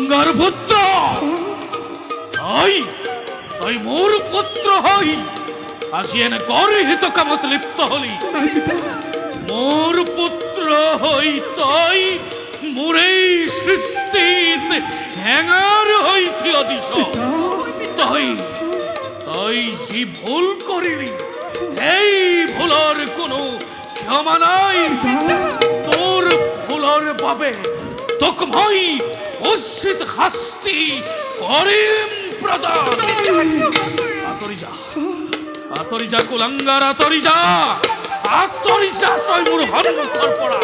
কুলাঙ্গার পুত্র তাই মোর পুত্র হই আসিয়েন গর্হিত কামত লিপ্ত হলি মোর পুত্র হই তাই মোরে সৃষ্টিত হ্যাঙার হইতি অদিশ তাই যে ভুল করিলি এই ভুলর কোনো ক্ষমা নাই তোর ভুলর পাবে তোক মই উচিত শাস্তি করিম প্রদান আতরি যা কুলাঙ্গার আতরি যা তই মোর সন্মুখৰ পৰা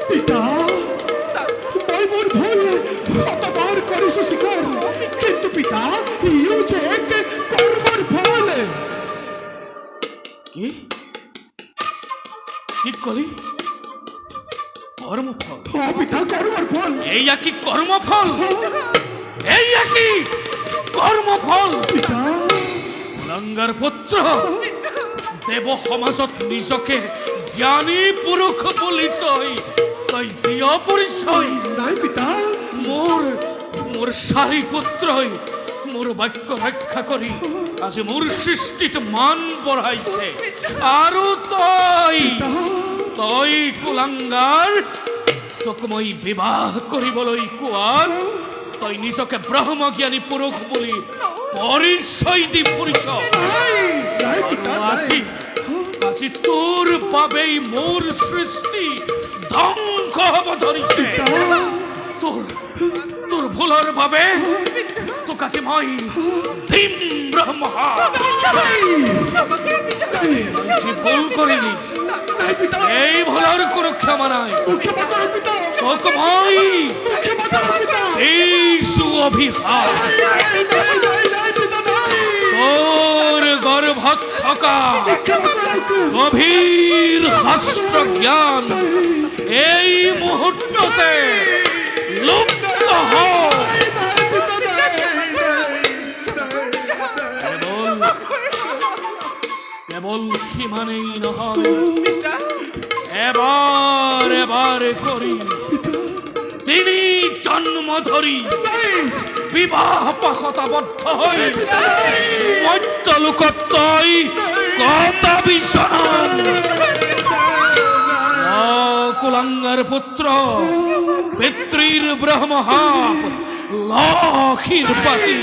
পিতা মই মোৰ ভুল শতবাৰ কৰিছো স্বীকাৰ কিন্তু পিতা ইও যে কৰ্মৰ ফল কি কলি কৰ্মফল পিতা কৰ্মৰ ফল এইয়া কি কৰ্মফল এইয়া কি কৰ্মফল পিতা কুলাঙ্গাৰ পুত্ৰ দেব সমাজত নিজকে জ্ঞানী পুৰুষ বুলি তই প্ৰিয় পৰিচয় নাই পিতা মোৰ চাৰি পুত্ৰই মোৰ বাক্য ৰক্ষা কৰি আজি মোৰ সৃষ্টিত মান বঢ়াইছে আৰু তই কুলাঙ্গাৰ তোক মই বিবাহ কৰিবলৈ কোৱাত তই নিজকে ব্ৰহ্মজ্ঞানী পুৰুষ বুলি পৰিচয় দি ফুৰিছ আজি তোৰ বাবেই মোৰ সৃষ্টি ধ্বংস হব ধৰিছে তোৰ ভুলৰ বাবে তোক আজি মই দিম ব্ৰহ্মহা ভুল কৰিলি এই ভুলৰ কোনো ক্ষমা নাই তোক মই দিছো অভিশাপ তোর গর্ভত থকা গভীর শাস্ত্র জ্ঞান এই মুহূর্ততে লুপ্ত কেবল সিমানেই নহয় এবাৰ কৰি তিনি জন্ম ধৰি বিবাহ পাশতাবদ্ধ হৈ মধ্যলোকত তই কটাবি জনম কুলাঙ্গাৰ পুত্ৰ পিতৃৰ ব্ৰহ্মহাপ লক্ষীৰ পাতি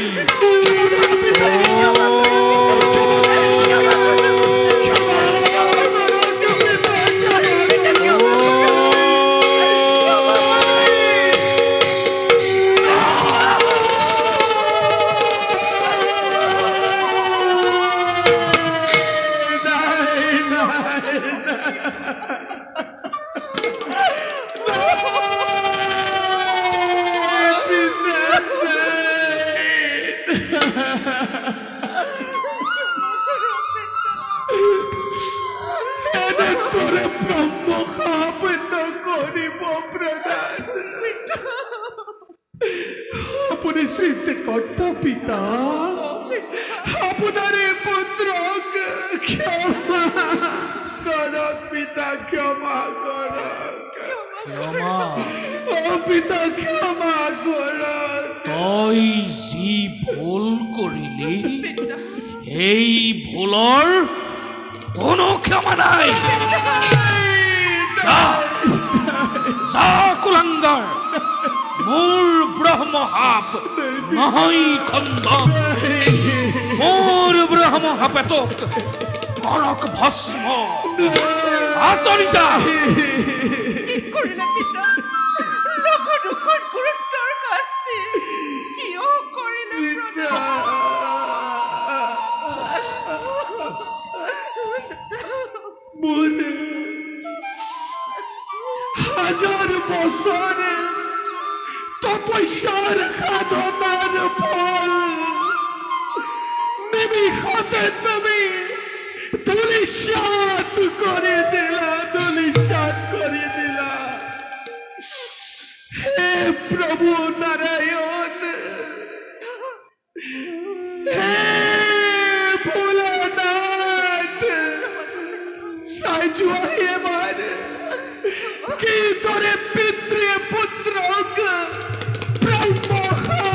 সৃষ্টিকৰ্তা পিতা আপনাৰ পুত্ৰ ক্ষমা কৰক পিতা ক্ষমা কৰক পিতা ক্ষমা কৰক তই যি ভুল কৰিলি এই ভুলৰ কোনো ক্ষমা নাই যা কুলাঙ্গাৰ মোৰ ব্ৰহ্মহাপ নহয় খণ্ডন মোৰ ব্ৰহ্মহাপে তোক কৰক ভস্ম আঁতৰি যা হাজার বছরে তপস্যার সাধনার ফল নিমিষতে তুমি ধূলিসাৎ করে দিলা হে প্রভু নারায়ণ হে ভোলানাথ সাহায্য এবার কি তোরে পিতৃ পুত্রক ব্রহ্মহা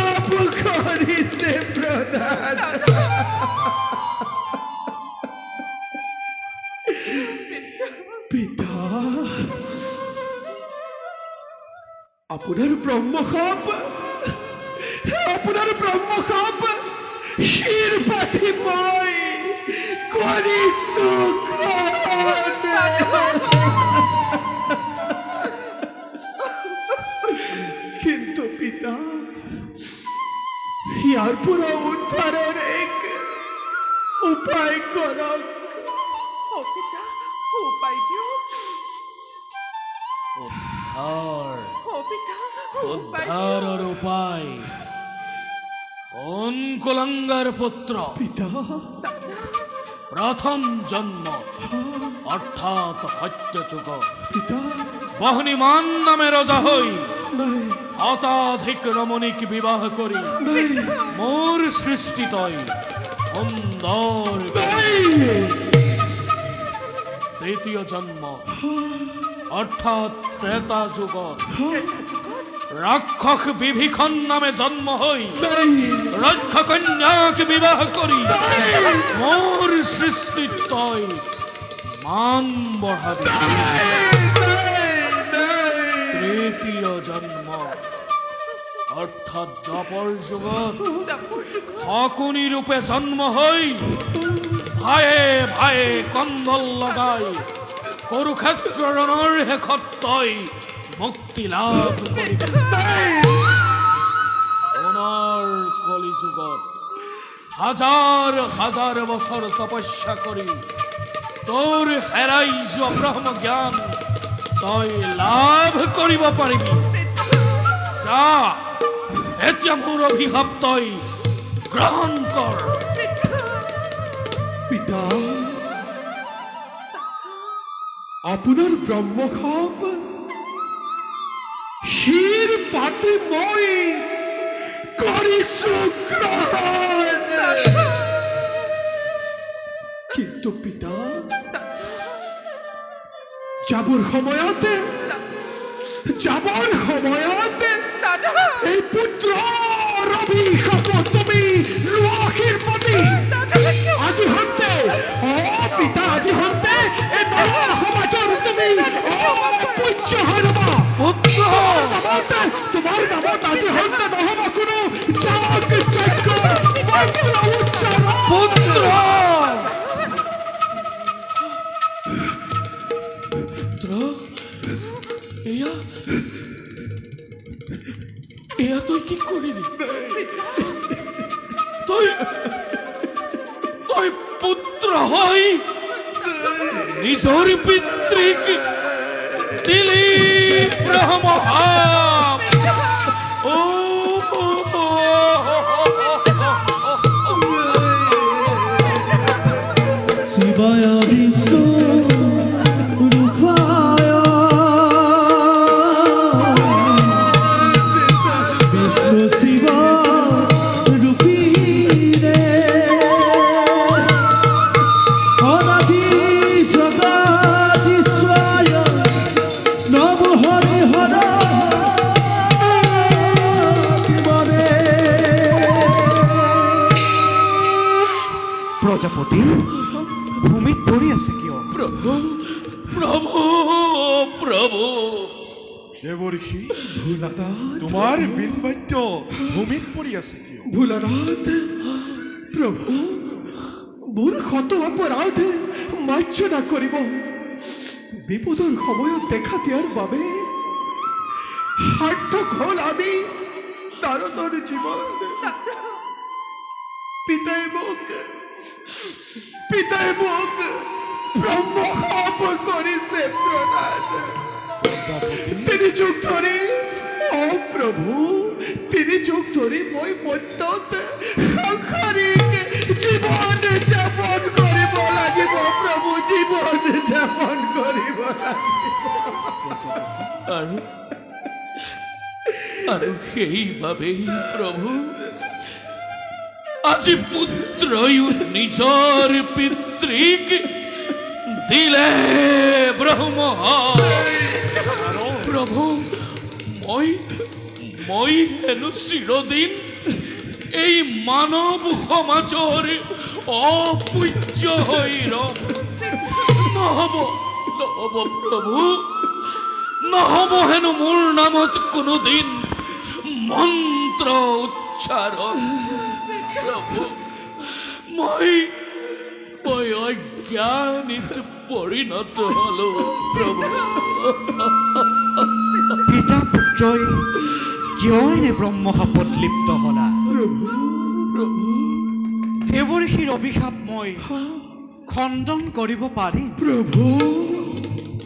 আপোনাৰ ব্ৰহ্মশাপ শিৰ পাতি মই কৰিছো কিন্তু পিতা ইয়াৰ পৰা উদ্ধাৰৰ এক উপায় কৰক পিতা উপায় দিয়ক পিতা উদ্ধাৰৰ উপায় কুলাঙ্গাৰ পুত্ৰ পিতা প্ৰথম জন্ম অৰ্থাৎ সত্যযুগ পিতা বহ্নিমান নামে ৰজা হৈ নাই শতাধিক ৰমণীক বিবাহ কৰি নাই মোৰ সৃষ্টি তই সুন্দৰ দ্বিতীয় জন্ম অৰ্থাৎ ত্ৰেতা যুগত ৰাক্ষস বিভীষণ নামে জন্ম হৈ ৰক্ষ কন্যাক বিবাহ কৰি মোৰ সৃষ্টি তই মান বঢ়াবি তৃতীয় জন্ম অৰ্থাৎ দ্বাপৰ যুগত শকুনি ৰূপে জন্ম হৈ ভায়ে ভায়ে কন্দল লগাই কুৰুক্ষেত্ৰ ৰণৰ শেষত তই মুক্তি লাভ কৰিবি পুনৰ কলি যুগত হাজাৰ হাজাৰ বছৰ তপস্যা কৰি তোৰ হেৰাই যোৱা ব্ৰহ্ম জ্ঞান তই লাভ কৰিব পাৰিবি যা এতিয়া মোৰ অভিশাপ তই গ্ৰহণ কৰ পিতা আপোনাৰ ব্ৰহ্মশাপ শিৰ পাতি মই কৰিছো গ্ৰহণ কিন্তু পিতা যাবৰ সময়তে এই পুত্ৰৰ অভিশাপ তুমি লোৱা শিৰপতি আজি হন্তে পিতা আজি হন্তে এই নৰা সমাজৰ তুমি পূজ্য হৈ ৰবা পুত্ৰ তোমাৰ নামত আজি হন্তে নহব কোনো যাগ যজ্ঞ মন্ত্ৰ উচ্চাৰণ পুত্ৰ এয়া তই কি কৰিলি তই পুত্ৰ হৈ নিজৰ পিতৃক দিলি ব্ৰহ্মশাপ শিবায় বিষ্ণু ৰূপায় বিষ্ণু শিব ৰূপীৰে অনাদি জগদীশ্বয় নব হৰি হৰ মনে প্ৰজাপতি ভূমিত পৰি আছে কিয় প্ৰভু প্ৰভু প্ৰভু দেৱঋষি ভোলানাথ তোমাৰ বিনবাদ্য ভূমিত পৰি আছে কিয় ভোলানাথ প্ৰভু মোৰ শত অপৰাধ মাৰ্জনা কৰিব বিপদৰ সময়ত দেখা দিয়াৰ বাবে সাৰ্থক হ'ল আমি নাৰদৰ জীৱন পিতাই মোক ব্ৰহ্মশাপ কৰিছে প্ৰনাথ তিনি যুগ ধৰি প্ৰভু তিনি যুগ ধৰি মই মত্যত সাংসাৰিক জীৱন যাপন কৰিব লাগিব প্ৰভু জীৱন যাপন কৰিব লাগিব আৰু সেইবাবেই প্ৰভু আজি পুত্ৰয়ো নিজৰ পিতৃক দিলে ব্ৰহ্মশাপ প্ৰভু মই হেনো চিৰদিন এই মানৱ সমাজৰ অপূজ্য হৈ ৰম নহব নহব প্ৰভু নহব হেনো মোৰ নামত কোনোদিন মন্ত্ৰ উচ্চাৰণ। প্ৰভু, মই অজ্ঞানীত পৰিণত হলো প্ৰভু। পিতা পুত্ৰই কিয় এনে ব্ৰহ্মশাপত লিপ্ত হলা? দেৱঋষিৰ অভিশাপ মই খণ্ডন কৰিব পাৰিম প্ৰভু,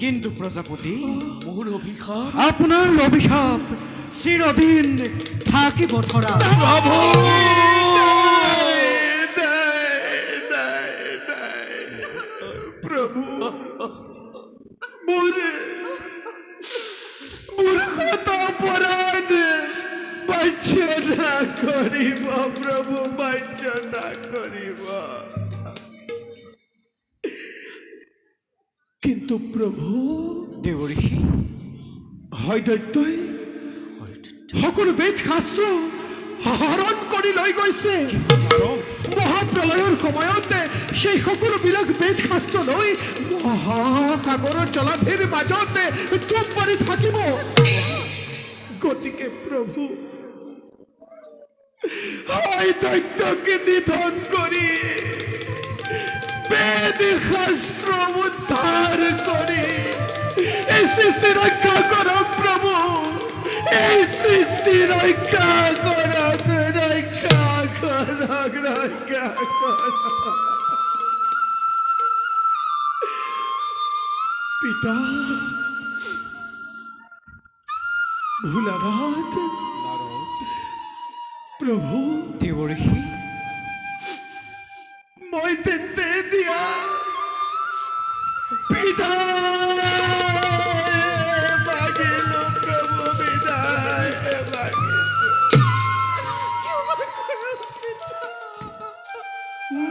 কিন্তু প্ৰজাপতি, মোৰ অভিশাপ আপোনাৰ অভিশাপ চিৰদিন থাকিব ধৰা। প্ৰভু, প্ৰভু, মোৰ শত অপৰাধ বাঞ্ছনা কৰিব প্ৰভু, বাঞ্ছনা কৰিব। কিন্তু প্ৰভু, দেৱঋষি, হয় দৈত্যই সকলো বেদ শাস্ত্ৰ হৰণ কৰি লৈ গৈছে। মহাপ্ৰলয়ৰ সময়তে সেই সকলোবিলাক বেদ শাস্ত্ৰ লৈ মহাসাগৰৰ জলাধিৰ মাজতে ডুব মাৰি থাকিব। গতিকে প্ৰভু, হয় দৈত্যকে নিধন কৰি বেদ শাস্ত্ৰ উদ্ধাৰ কৰি এই সৃষ্টি ৰক্ষা কৰক প্ৰভু, এই সৃষ্টি ৰক্ষা কৰক, ৰক্ষা কৰক, ৰক্ষা কৰক। পিতা ভোলানাথ, প্ৰভু, দেৱঋষি, মই তেন্তে দিয়া বিদায় মাগিলো প্ৰভু, বিদায় মাগিলো।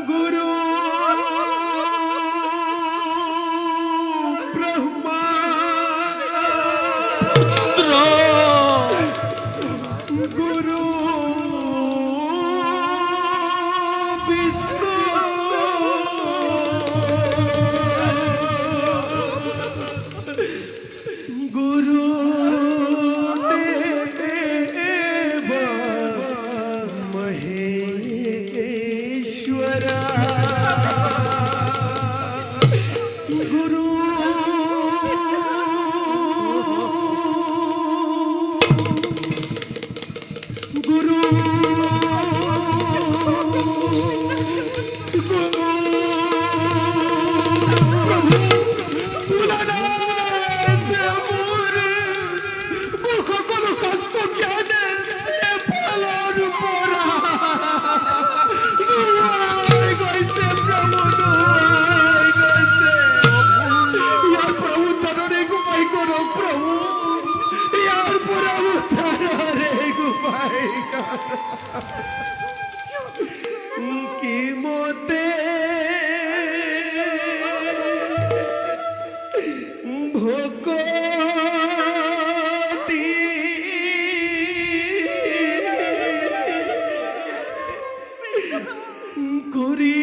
গুৰু ব্ৰহ্মা, পুত্ৰ, গুৰু বিষ্ণু, গুৰু দেৱ মহেশ্বৰা, গুৰু গুৰু সকলো কষ্ট জ্ঞানে এফালৰ পৰা নোহোৱাই গৈছে প্ৰভু, নোহোৱাই গৈছে। ইয়াৰ পৰা উদ্ধাৰৰে উপায় কৰক প্ৰভু, ইয়াৰ পৰা উদ্ধাৰৰে উপায় কৰক। কি মতে ভকতি কৰিব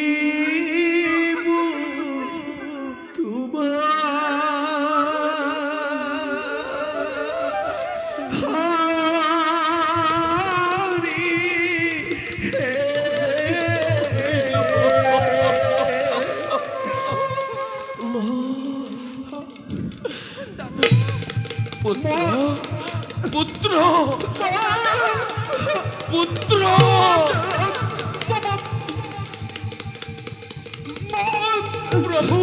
হাৰি হে। পুত্ৰ, পুত্ৰ, পুত্ৰ, প্ৰভু,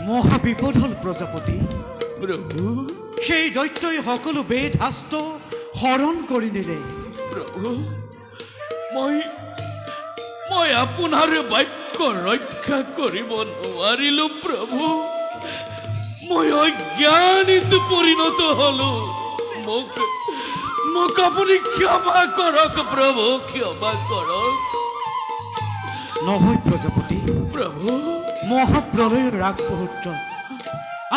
মহা বিপদ হল প্ৰজাপতি। প্ৰভু, সেই দৈত্যই সকলো বেদ শাস্ত্ৰ হৰণ কৰি নিলে। প্ৰভু, মই আপোনাৰ বাক্য ৰক্ষা কৰিব নোৱাৰিলো প্ৰভু। মই অজ্ঞানীত পৰিণত হলো। মোক আপুনি ক্ষমা কৰক প্ৰভু, ক্ষমা কৰক। নহয় প্ৰজাপতি, প্ৰভু মহাপ্ৰলয়ৰ ৰাগমুহূৰ্ত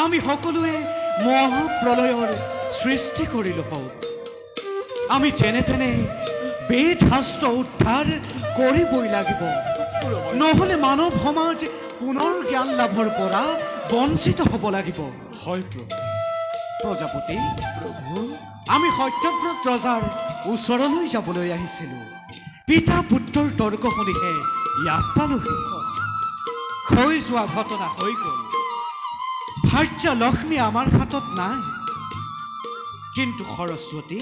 আমি সকলোৱে মহাপ্ৰলয়ৰ সৃষ্টি কৰিলো হওক। আমি যেনে তেনে বেদ শাস্ত্ৰ উদ্ধাৰ কৰিবই লাগিব, নহলে মানৱ সমাজ পুনৰ জ্ঞান লাভৰ পৰা বঞ্চিত হ'ব লাগিব। হয় প্ৰভু। প্ৰজাপতি, প্ৰভু আমি সত্যব্ৰত ৰজাৰ ওচৰলৈ যাবলৈ আহিছিলো। পিতা পুত্ৰৰ তৰ্ক শুনিহে ইয়াত পালোহি। হৈ যোৱা ঘটনা হৈ গ'ল। ভাৰ্য লক্ষ্মী আমাৰ হাতত নাই, কিন্তু সৰস্বতী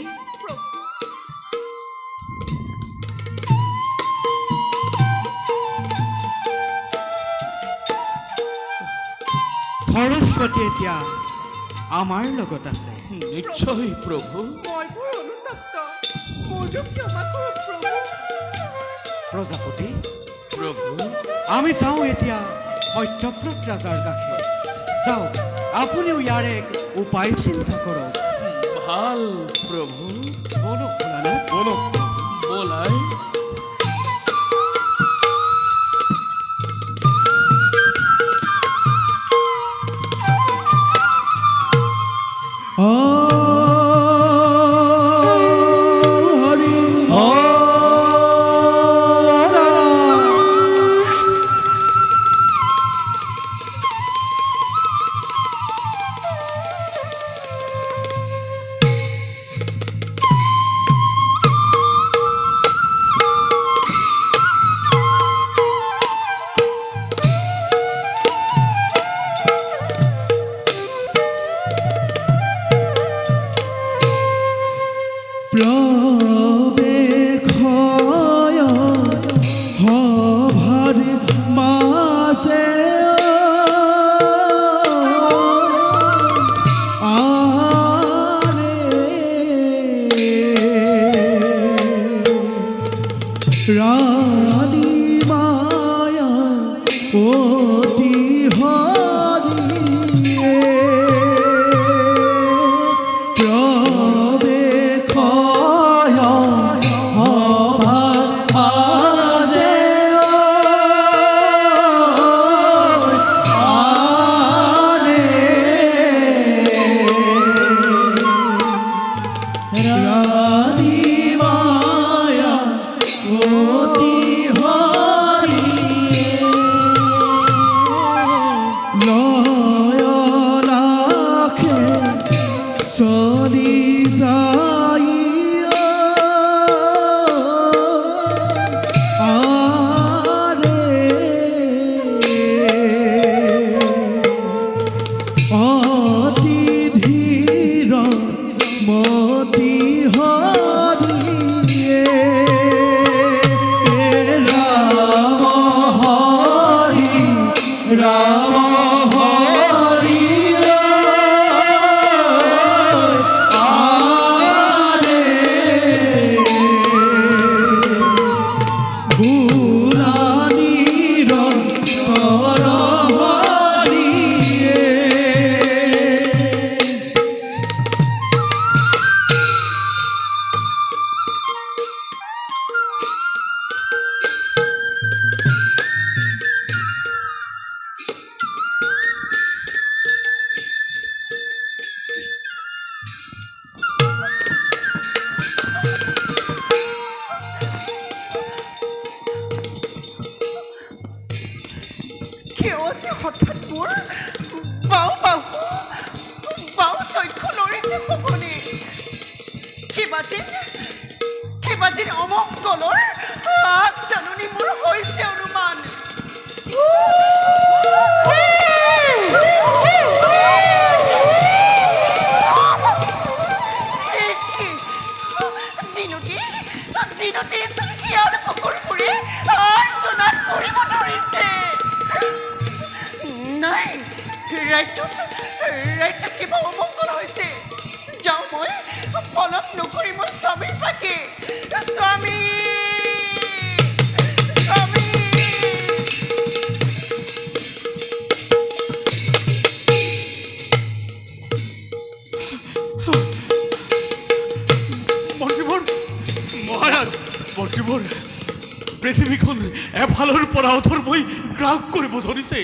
সৰস্বতী এতিয়া আমাৰ লগত আছে। নিশ্চয় প্ৰভু। মই বৰ অনুতপ্ত, মোৰতো ক্ষমা কৰক প্ৰভু। প্ৰজাপতি, প্ৰভু আমি যাওঁ এতিয়া সত্যব্ৰত ৰাজাৰ কাষে। যাওক, আপুনিও ইয়াৰ এক উপায় চিন্তা কৰক। ভাল প্ৰভু। বলক ভোলানাথ, বলক বলাই হরি প্রবেক্ষয় হভার মাঝে রানী মায়া অতি হরিয়ে প্রবেক্ষয় হভার মাঝে রানী মায়া অতি হরিয়ে লয় লাখে চলি যাই অতি ধীর মতি হরিয়ে রাম হরি রাম হরি ভুলানির তর হরিয়ে কিয় যে হঠাৎ মোৰ বাও চক্ষু লৰিছে সপনে। কিবা যেন অমংগলৰ আগজাননী মোৰ হৈছে অনুমান। দিনতে শিয়াল কুকুৰবোৰে আৰ্তনাদ কৰিব ধৰিছে। নাই, ৰাজ্যত কিবা অমংগল হৈছে। যাওঁ মই, পলক নকৰি মই স্বামীৰ পাখি। স্বামী স্বামী মন্ত্ৰী মন্ত্ৰীবোৰ পৃথিৱীখন এফালৰ পৰা অধৰ্মই গ্ৰাস কৰিব ধৰিছে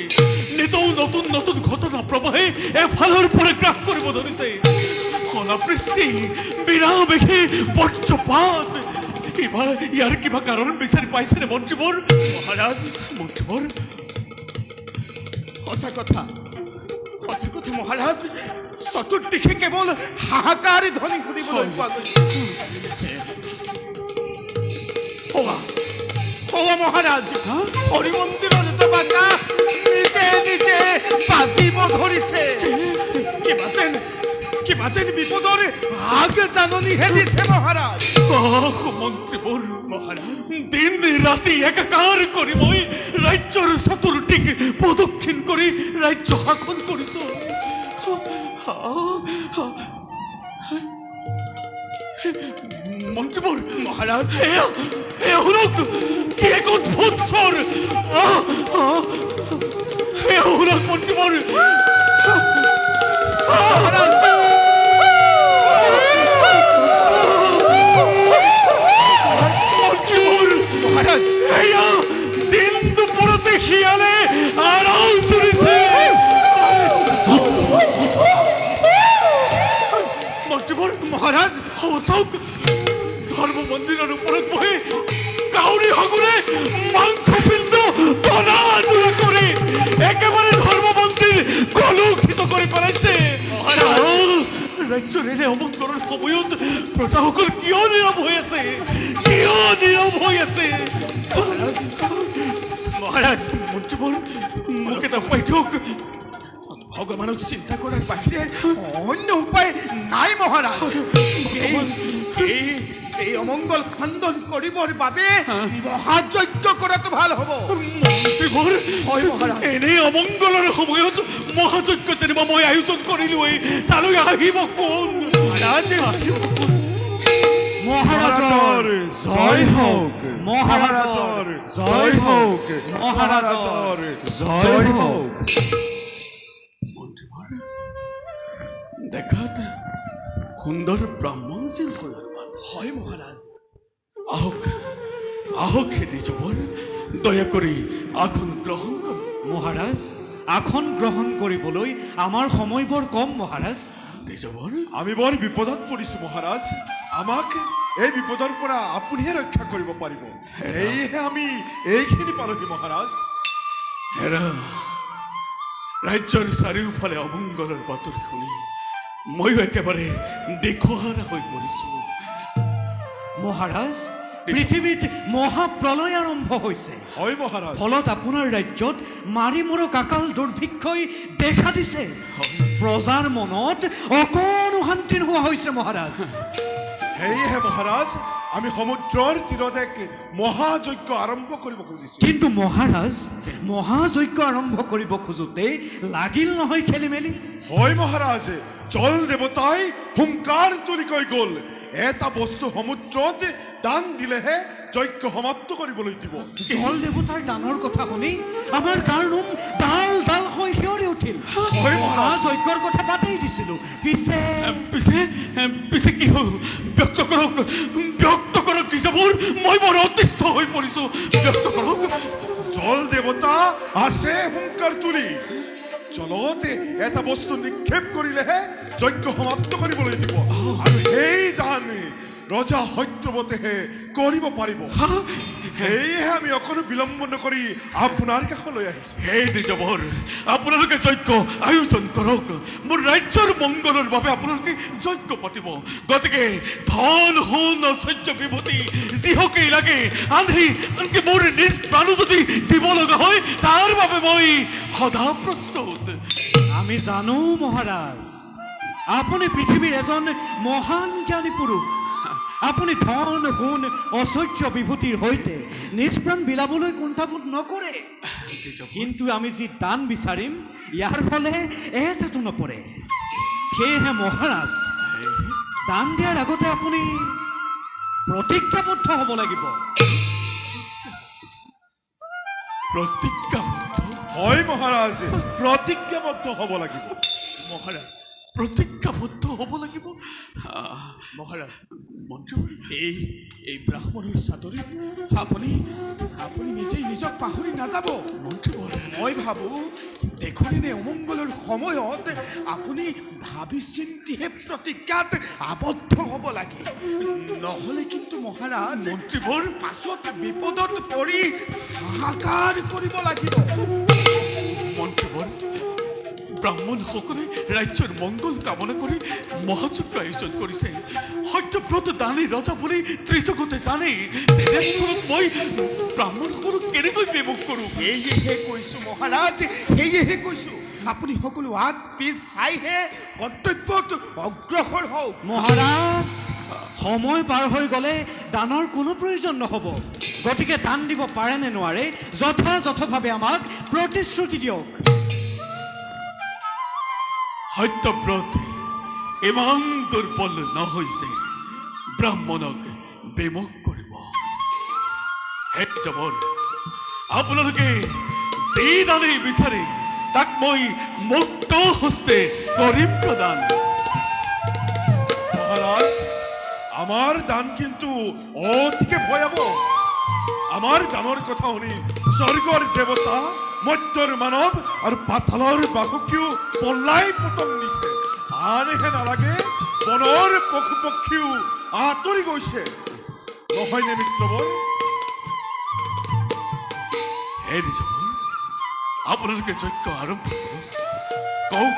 নিতৌ নতুন নতুন ঘটনা প্ৰবাহে এফালৰ পৰা গ্ৰাস কৰিব ধৰিছে অনাবৃষ্টি বিৰাবেশে বজ্ৰপাত এইবাৰ ইয়াৰ কিবা কাৰণ বিচাৰি পাইছেনে মন্ত্ৰীবোৰ মহাৰাজ মন্ত্ৰীবোৰ সঁচা কথা মহাৰাজ চতুৰ্দিশে কেৱল হাহাকাৰ ধ্বনি শুনিবলৈ পোৱা গৈছে মহাৰাজ হৰি মন্দিৰৰ জোপাকা নিজে নিজে বাজিব ধৰিছে কিবা যেন বিপদৰ আগে জাননীহে দিছে মহাৰাজ মন্ত্ৰীবোৰ মহাৰাজ দিন ৰাতি একাকাৰ কৰি মই ৰাজ্যৰ চতুৰ্দিশ প্ৰদক্ষিণ কৰি ৰাজ্য শাসন কৰিছো মন্ত্ৰীবোৰ মহাৰাজ শুনক কি এক অদ্ভুত স্বৰ শুনক মন্ত্ৰীবোৰ দিন দুপুরতে শিয়ালে আরাম চুরিছে মহারাজ চাওক ধর্ম মন্দিরের উপরত বহে কাউরি হগুরে মাংস পিণ্ড টনা জোড়া করে একেবারে ধর্ম মন্দির কলুষিত করে পেলাইছে ৰাজ্যৰ এনে অমংগলৰ সময়ত প্ৰজাসকল কিয় নীৰৱ হৈ আছে মহাৰাজ মন্ত্ৰীবোৰ মোক এটা উপায় দিয়ক ভগৱানক চিন্তা কৰাৰ বাহিৰে অন্য উপায় নাই মহাৰাজ এই অমংগল খণ্ডন কৰিবৰ বাবে মহাযজ্ঞ কৰাটো ভাল হ'ব মন্ত্ৰীবোৰ এনে অমংগলৰ সময়ত মহাযজ্ঞ যেনিবা মই আয়োজন কৰিলোৱেই তালৈ আহিব কোন মহাৰাজৰ জয় হওক মহাৰাজৰ জয় হওক মহাৰাজৰ জয় হওক দেখাত সুন্দৰ ব্ৰাহ্মণ যেন হয় মহাৰাজ আহক দ্বিজবৰ দয়া কৰি আসন গ্ৰহণ কৰক মহাৰাজ আসন গ্ৰহণ কৰিবলৈ আমাৰ সময় বৰ কম মহাৰাজ দ্বিজবৰ আমি বৰ বিপদত পৰিছো মহাৰাজ আমাক এই বিপদৰ পৰা আপুনিহে ৰক্ষা কৰিব পাৰিব এইহে আমি এইখিনি পালোহি মহাৰাজ ৰাজ্যৰ চাৰিওফালে অমংগলৰ বাতৰি শুনি ময়ো একেবাৰে দিশহাৰা হৈ পৰিছো মহাৰাজ পৃথিৱীত মহাপ্ৰলয় আৰম্ভ হৈছে হয় মহাৰাজ ফলত আপোনাৰ ৰাজ্যত মাৰি মৰক আকাল দুৰ্ভিক্ষই দেখা দিছে প্ৰজাৰ মনত অকণো শান্তি নোহোৱা হৈছে মহাৰাজ সেয়েহে মহাৰাজ আমি সমুদ্ৰৰ তীৰত এক মহাযজ্ঞ আৰম্ভ কৰিব খুজিছো কিন্তু মহাৰাজ মহাযজ্ঞ আৰম্ভ কৰিব খোজোতে লাগিল নহয় খেলি মেলি হয় মহাৰাজ জল দেৱতাই হুংকাৰ তুলি কৈ গ'ল এটা বস্তু সমুদ্ৰত দান দিলেহে যজ্ঞ সমাপ্ত কৰিবলৈ দিব জল দেৱতাৰ দানৰ কথা শুনি আমাৰ গাৰ নোম ডাল ডাল হৈ শিয়ৰি উঠিল মহাযজ্ঞৰ কথা বাদেই দিছিলো পিছে কি হ'ল ব্যক্ত কৰক দ্বিজবোৰ মই বৰ অতিষ্ঠ হৈ পৰিছো ব্যক্ত কৰক জল দেৱতা আছে হুংকাৰ তুলি জলতে এটা বস্তু নিক্ষেপ কৰিলেহে যজ্ঞ সমাপ্ত কৰিবলৈ দিব আৰু সেই দান ৰজা সত্যৱতেহে কৰিব পাৰিব সেয়েহে আমি অকণো বিলম্ব নকৰি আপোনাৰ কাষলৈ আহিছো সেই দ্বিজবৰ আপোনালোকে যজ্ঞ আয়োজন কৰক মোৰ ৰাজ্যৰ মংগলৰ বাবে আপোনালোকে যজ্ঞ পাতিব গতিকে ধন সোণ ঐশ্বৰ্য বিভূতি যিহকেই লাগে আনকি মোৰ নিজ প্ৰাণো যদি দিব লগা হয় তাৰ বাবে মই সদা প্ৰস্তুত আমি জানো মহাৰাজ আপুনি পৃথিৱীৰ এজন মহান জ্ঞানী পুৰুষ আপুনি ধন সোণ ঐশ্বৰ্য বিভূতিৰ সৈতে নিজ প্ৰাণ বিলাবলৈ কুণ্ঠাবোধ নকৰে কিন্তু আমি যি দান বিচাৰিম ইয়াৰ ফলে এটাতো নপৰে সেয়েহে মহাৰাজ দান দিয়াৰ আগতে আপুনি প্ৰতিজ্ঞাবদ্ধ হ'ব লাগিব প্ৰতিজ্ঞাবদ্ধ হয় মহাৰাজ প্ৰতিজ্ঞাবদ্ধ হ'ব লাগিব মহাৰাজ প্ৰতিজ্ঞাবদ্ধ হ'ব লাগিব। মহাৰাজ, মন্ত্ৰী এই ব্ৰাহ্মণৰ চাদৰিত আপুনি আপুনি নিজেই নিজক পাহৰি নাযাব। মন্ত্ৰীবৰ মই ভাবোঁ দেশৰে অমংগলৰ সময়ত আপুনি ভাবি চিন্তিহে প্ৰতিজ্ঞাত আবদ্ধ হ'ব লাগে, নহ'লে কিন্তু মহাৰাজ মন্ত্ৰীবৰ পাছত বিপদত পৰি হাহাকাৰ কৰিব লাগিব। মন্ত্ৰীবৰ ব্ৰাহ্মণসকলে ৰাজ্যৰ মংগল কামনা কৰি মহাযজ্ঞ আয়োজন কৰিছে। সত্যব্ৰত দানী ৰজা বুলি ত্ৰিজগতে জানে। তেনেস্থলত মই ব্ৰাহ্মণসকলক কেনেকৈ বিমুখ কৰোঁ? সেয়েহে কৈছোঁ মহাৰাজ, সেয়েহে কৈছোঁ আপুনি সকলো আগ পিছ চাইহে কৰ্তব্যত অগ্ৰসৰ হওক। মহাৰাজ, সময় পাৰ হৈ গ'লে দানৰ কোনো প্ৰয়োজন নহ'ব। গতিকে দান দিব পাৰে নে নোৱাৰে যথাযথভাৱে আমাক প্ৰতিশ্ৰুতি দিয়ক। সত্যব্ৰত ইমান দুৰ্বল নহৈছে ব্ৰাহ্মণক বিমুখ কৰিব। হে জবৰ, আপোনালোকে যি দানেই বিচাৰে তাক মই মুক্ত হস্তে কৰিম প্ৰদান। মহাৰাজ, আমাৰ দান কিন্তু অতিকে ভয়াবহ। আমাৰ দানৰ কথা শুনি স্বৰ্গৰ দেৱতা, মৰ্ত্যৰ মানৱ আৰু পাতালৰ বাসুকীও পলাই পতং দিছে। আনহে নালাগে বনৰ পশু পক্ষীও আঁতৰি গৈছে, নহয়নে মিত্ৰবৰ? হে জবৰ, আপোনালোকে যজ্ঞ আৰম্ভ কৰক। কওক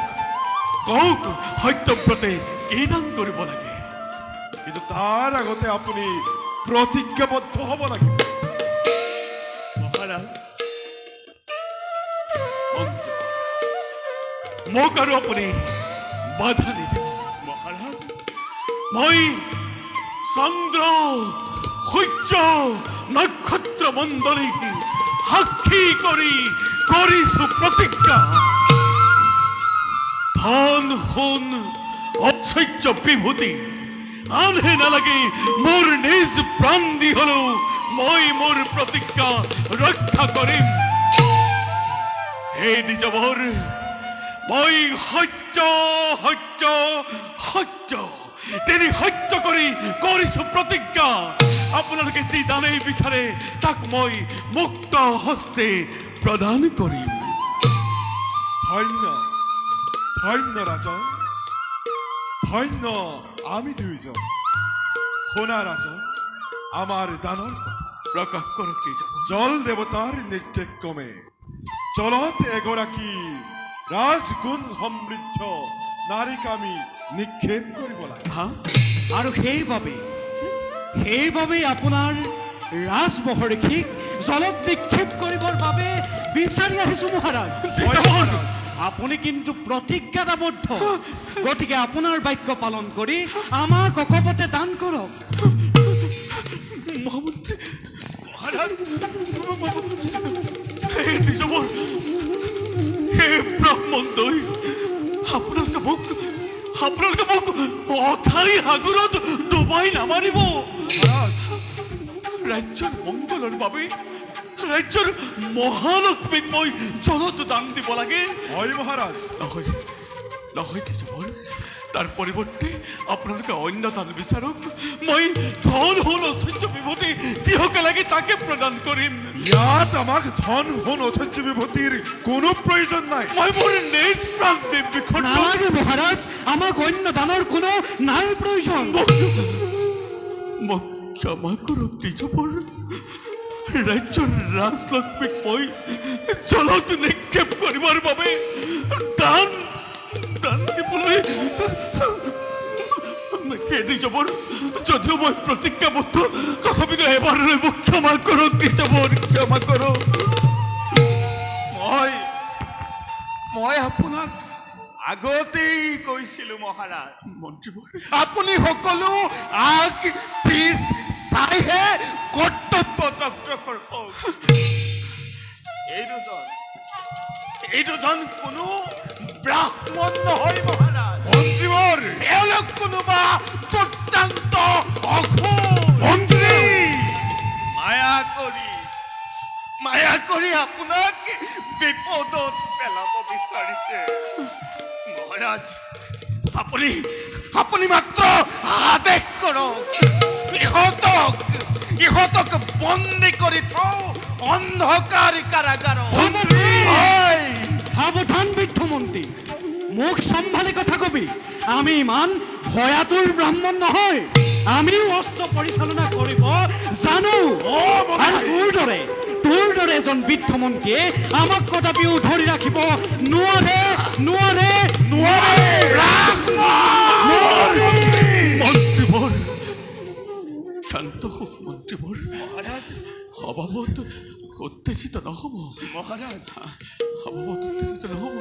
কওক সত্যব্ৰতে কি দান কৰিব লাগে? কিন্তু তাৰ আগতে আপুনি প্ৰতিজ্ঞাবদ্ধ হ'ব লাগিব। মহাৰাজ, মোক আৰু আপুনি বাধা নিদিব। মহাৰাজ, মই চন্দ্ৰ সূৰ্য নক্ষত্ৰ মণ্ডলীক সাক্ষী কৰি কৰিছো প্ৰতিজ্ঞা। ধন সোণ ঐশ্বৰ্য বিভূতি আনহে নালাগে, মোৰ নিজ প্ৰাণ দি হলেও মই মোৰ প্ৰতিজ্ঞা ৰক্ষা কৰিম। হে দ্বিজবৰ, মই সত্য সত্য সত্য তিনি সত্য কৰি কৰিছো প্ৰতিজ্ঞা। আপোনালোকে যি দানেই বিচাৰে তাক মই মুক্ত হস্তে প্ৰদান কৰিম। ধন্য ধন্য ৰাজন, ধন্য আমি দুইজন। শুনা ৰাজন, আমাৰ দানৰ কথা। প্ৰকাশ কৰক দ্বিজবৰ। জল দেৱতাৰ নিৰ্দেশ ক্ৰমে জলত এগৰাকী ৰাজগুণ সমৃদ্ধ নাৰীক আমি নিক্ষেপ কৰিব লাগে। হা? আৰু সেইবাবেই আপোনাৰ ৰাজমহৰ্ষিক জলত নিক্ষেপ কৰিবৰ বাবে বিচাৰি আহিছো মহাৰাজ। দ্বিজবৰ! আপুনি কিন্তু প্ৰতিজ্ঞাত আবদ্ধ। গতিকে আপোনাৰ বাক্য পালন কৰি আমাক অকপতে দান কৰক। মহামন্ত্ৰী হে দ্বিজবৰ, হে ব্ৰাহ্মণদ্বয়, আপোনালোকে মোক অথাই সাগৰত ডুবাই নামাৰিব। ৰাজ্যৰ মংগলৰ বাবে ৰাজ্যৰ মহালক্ষ্মীক মই জলত দান দিব লাগে। হয় মহাৰাজ, নহয় নহয় দ্বিজবৰ, তাৰ পৰিৱৰ্তে আপোনালোকে অন্য দান বিচাৰক। মই ধন সোণ ঐশ্বৰ্য বিভূতি যিহকে লাগে তাকে প্ৰদান কৰিম। ইয়াত আমাক ধন সোণ ঐশ্বৰ্য বিভূতিৰ কোনো প্ৰয়োজন নাই। মই মোৰ নিজ প্ৰাণ দিম বিসৰ্জন। নালাগে মহাৰাজ, আমাক অন্য দানৰ কোনো নাই প্ৰয়োজন। মোক ক্ষমা কৰক দ্বিজবৰ, ৰাজ্যৰ ৰাজলক্ষ্মীক মই জলত নিক্ষেপ কৰিবৰ বাবে দান দিবলৈ হে দ্বিজবৰ, যদিও মই প্ৰতিজ্ঞাবদ্ধ তথাপিতো এবাৰলৈ মোক ক্ষমা কৰক দ্বিজবৰ, ক্ষমা কৰক। মই আপোনাক আগতেই কৈছিলো মহাৰাজ, মন্ত্ৰীবৰ আপুনি সকলো আগ পিছ চাইহে কৰ্তব্যত অগ্ৰসৰ হওক। এই দুজন কোনো ব্ৰাহ্মণ নহয় মহাৰাজ। মন্ত্ৰীবৰ! এওঁলোক কোনোবা দুৰ্দান্ত অঘোৰ মন্ত্ৰী! মায়া কৰি আপোনাক বিপদত পেলাব বিচাৰিছে। মহাৰাজ, আপুনি আপুনি মাত্ৰ আদেশ কৰক ইহঁতক বন্দী কৰি থওঁ অন্ধকাৰী কাৰাগাৰত হয় সাৱধান বৃদ্ধমন্ত্ৰী মুখ সম্ভালি কথা কবি আমি ইমান ভয়াতুৰ ব্ৰাহ্মণ নহয় আমিও অস্ত্ৰ পৰিচালনা কৰিব জানো আৰু তোৰ দৰে এজন বৃদ্ধমন্ত্ৰীয়ে আমাক কদাপিও ধৰি ৰাখিব নোৱাৰে মন্ত্ৰীবৰ শান্ত হোক মন্ত্ৰীবৰ মহাৰাজ অভাৱত উত্তেজিত নহ'ব মহাৰাজ অভাৱত উত্তেজিত নহ'ব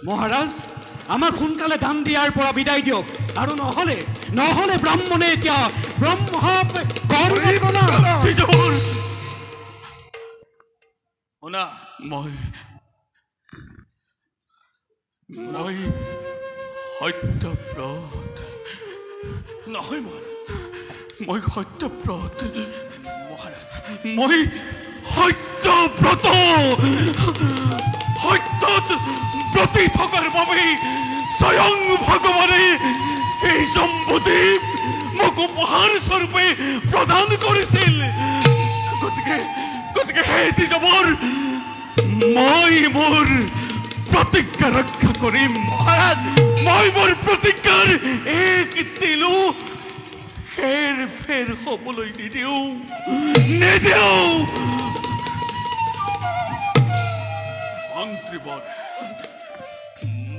মহাৰাজ আমাক সোনকালে দান দিয়াৰ পৰা বিদায় দিয়ক আৰু নহলে ব্ৰাহ্মণে এতিয়া শুনা মই সত্যব্ৰত নহয় মহাৰাজ মই সত্যব্ৰত মহাৰাজ মই সত্যব্ৰত সত্যত ব্ৰতি থকাৰ বাবে স্বয়ং ভগৱানে এই সম্পত্তি মোক উপহাৰ স্বৰূপে প্ৰদান কৰিছিল গতিকে হে দ্বিজবৰ মই মোৰ প্ৰতিজ্ঞা ৰক্ষা কৰিম মহাৰাজ মই মোৰ প্ৰতিজ্ঞাৰ এক তিলো হেৰ হ'বলৈ নিদিওঁ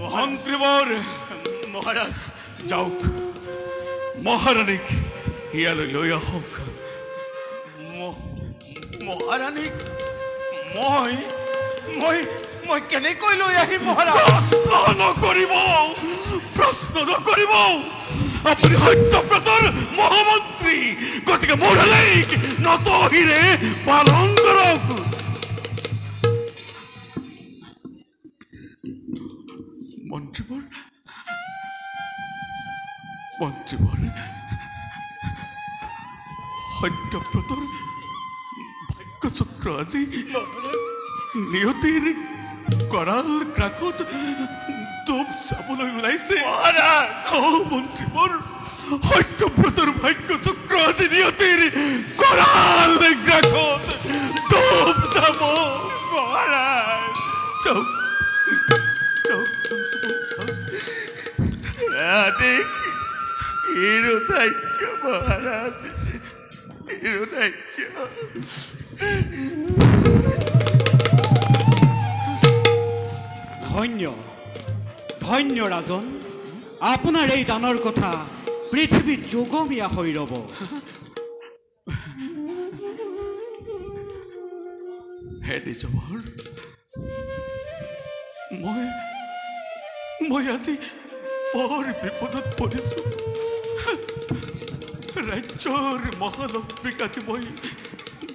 মন্ত্ৰীবৰ মহাৰাজ যাওক মহাৰাণীক ইয়ালৈ লৈ আহক মহাৰাণীক মই কেনেকৈ লৈ আহিম মহাৰাজ প্ৰশ্ন নকৰিব আপুনি সত্যব্ৰতৰ মহামন্ত্ৰী গতিকে মহাৰাণীক নতহিৰে পালন কৰক মন্ত্ৰীবৰ সত্যব্ৰতৰ ভাগ্যচক্ৰ আজি নিয়তিৰ কৰাল গ্ৰাসত ডুব চাবলৈ ওলাইছে মন্ত্ৰীবৰ সত্যব্ৰতৰ ভাগ্যচক্ৰ আজি নিয়তিৰ কৰাল গ্ৰাসত ডুব যাব মহাৰাজ হিৰোধাৰ্য মহাৰাজ হিৰোধাৰ্য ধন্য ৰাজন আপোনাৰ এই দানৰ কথা পৃথিৱীত যোগমীয়া হৈ ৰব হে দ্বিজবৰ মই আজি বৰ বিপদত পৰিছো ৰাজ্যৰ মহালক্ষ্মীক আজি মই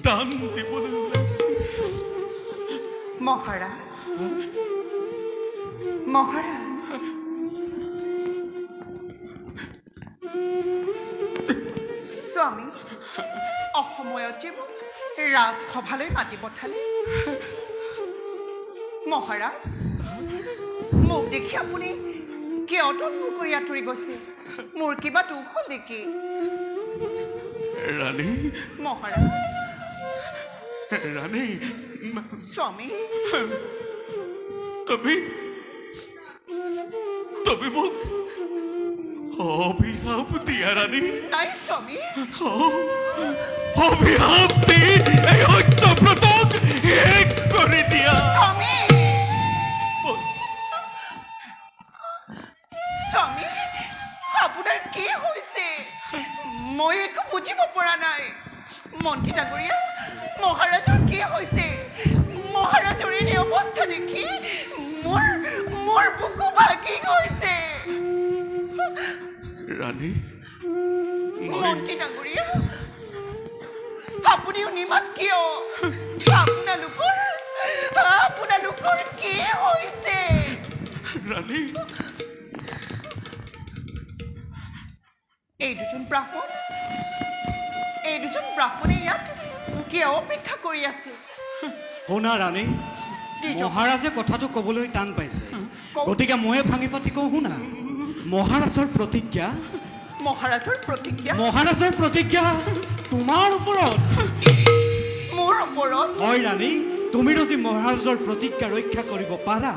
দান দিবলৈ ওলাইছো মহাৰাজ স্বামী অসময়তে মোক ৰাজসভালৈ মাতি পঠালে মহাৰাজ মোক দেখি আপুনি কিয় তন্মুখ কৰি আঁতৰি গৈছে মোৰ কিবা দুখ হ'ল নেকি ৰাণী মহাৰাজ ৰাণী স্বামী তুমি মোক অভিশাপ দিয়া ৰাণী নাই স্বামী অভিশাপ দি এই সত্যব্ৰতক শেষ কৰি দিয়া স্বামী স্বামী আপোনাৰ কি হৈছে মই একো বুজিব পৰা নাই মন্ত্ৰী ডাঙৰীয়া মহাৰাজৰ কি হৈছে মহাৰাজৰ এই অৱস্থা দেখি মোৰ বুকু ভাগি গৈছে ৰাণী মন্ত্ৰী ডাঙৰীয়া আপুনিও নিমাত কিয় আপোনালোকৰ কি হৈছে ৰাণী এই দুজন ব্ৰাহ্মণে ইয়াত কিয় অপেক্ষা কৰি আছে শুনা ৰাণী মহাৰাজে কথাটো ক'বলৈ টান পাইছে গতিকে ময়ে ভাঙি পাতি কওঁ শুনা মহাৰাজৰ প্ৰতিজ্ঞা তোমাৰ ওপৰত মোৰ ওপৰত হয় ৰাণী তুমি যদি মহাৰাজৰ প্ৰতিজ্ঞা ৰক্ষা কৰিব পাৰা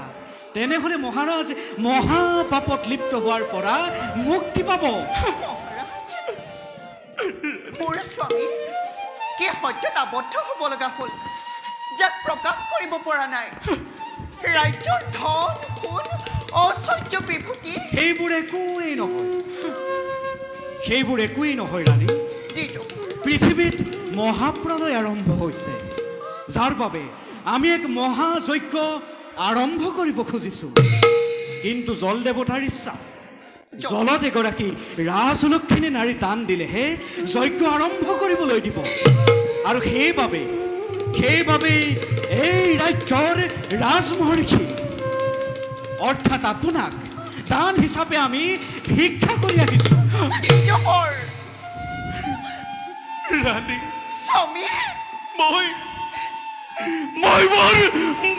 তেনেহ'লে মহাৰাজ মহাপাপত লিপ্ত হোৱাৰ পৰা মুক্তি পাব মোৰ স্বামী কি সত্যত আবদ্ধ হ'ব লগা হ'ল যাক প্ৰকাশ কৰিব পৰা নাই ৰাজ্যৰ ধন সোণ ঐশ্বৰ্য বিভূতি সেইবোৰ একোৱেই নহয় ৰাণী পৃথিৱীত মহাপ্ৰলয় আৰম্ভ হৈছে যাৰ বাবে আমি এক মহাযজ্ঞ আৰম্ভ কৰিব খুজিছোঁ কিন্তু জল দেৱতাৰ ইচ্ছা জলত এগৰাকী ৰাজলক্ষ্মী নাৰী দান দিলেহে যজ্ঞ আৰম্ভ কৰিবলৈ দিব আৰু সেইবাবেই এই ৰাজ্যৰ ৰাজমহৰ্ষি অৰ্থাৎ আপোনাক দান হিচাপে আমি ভিক্ষা কৰি আহিছোঁ ৰাণী স্বামী মই বৰ